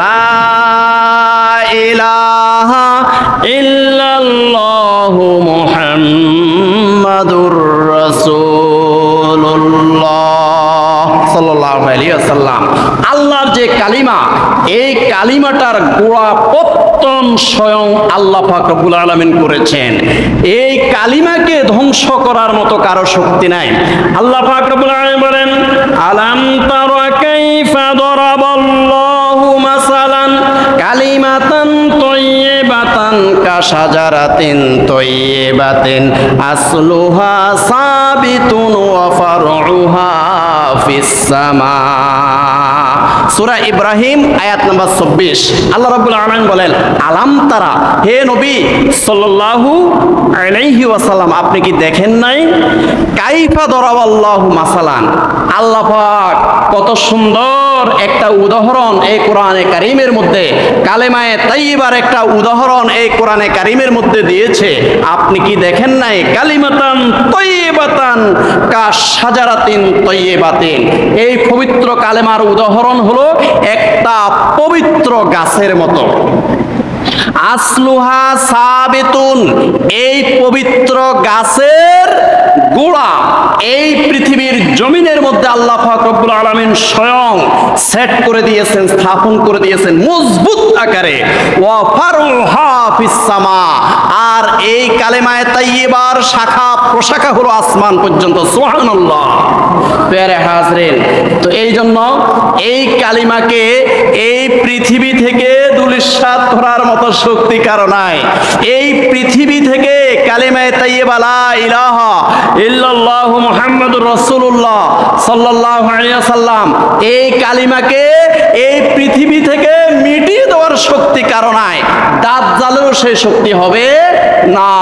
লা ইলাহা ইল্লাল্লাহু মুহাম্মাদুর রাসূলুল্লাহ সাল্লাল্লাহু আলাইহি ওয়াসাল্লাম। আল্লাহর যে কালিমা, এই কালিমাটার গোড়া পত্তন স্বয়ং আল্লাহ পাক রব্বুল আলামিন করেছেন। এই কালিমাকে ধ্বংস করার মতো কারো শক্তি নাই। আল্লাহ পাক রব্বুল আলামিন বলেন, আলাম তারা কাইফা দারাবাল্লাহু মাসালান কালিমাতান তাইয়্যিবাতান কাশাজারাতিন তাইয়্যিবাতিন আসলুহা সাবিতুন ওয়া ফারউহা ফিস সামা। সূরা ইব্রাহিম আয়াত নাম্বার ২৪। আল্লাহ রাব্বুল আলামিন বলেন, আলাম তারা, হে নবী সাল্লাল্লাহু আলাইহি ওয়াসাল্লাম, আপনি কি দেখেন নাই? কাইফা দারাবাল্লাহু মাসালান, আল্লাহ পাক কত সুন্দর একটা উদাহরণ এই কোরআনে কারীমের মধ্যে, কালেমায়ে তাইয়্যিবার একটা উদাহরণ এই কোরআনে কারীমের মধ্যে দিয়েছে। আপনি কি দেখেন নাই? কালিমাতান তাইয়্যিবাতান কাশাজারাতিন তাইয়্যিবাতিন, এই পবিত্র কালেমার উদাহরণ হলো একটা পবিত্র গাছের মতো। আসলুহা সাবিতুন, এই পবিত্র গাছের গোড়া এই পৃথিবীর জমিনের মধ্যে আল্লাহ পাক রব্বুল আলামিন স্বয়ং সেট করে দিয়েছেন, স্থাপন করে দিয়েছেন মজবুত আকারে। ওয়া ফারউহা ফিস সামা, আর এই কালেমায়ে তাইয়্যিবার শাখা প্রশাখা হলো আসমান পর্যন্ত। সুবহানাল্লাহ। প্যারে হাজরিন, তো এই জন্য এই কালিমাকে এই পৃথিবী থেকে দুলিশাত করার মতো শক্তি কারো নাই। এই পৃথিবী থেকে কালিমায়ে তাইয়্যিবা লা ইলাহা ইল্লাল্লাহু মুহাম্মাদুর রাসূলুল্লাহ সাল্লাল্লাহু আলাইহি ওয়াসাল্লাম, এই কালিমাকে এই পৃথিবী থেকে মিটিয়ে দেওয়ার শক্তি কারো নাই। দাজ্জালেরও সেই শক্তি হবে না।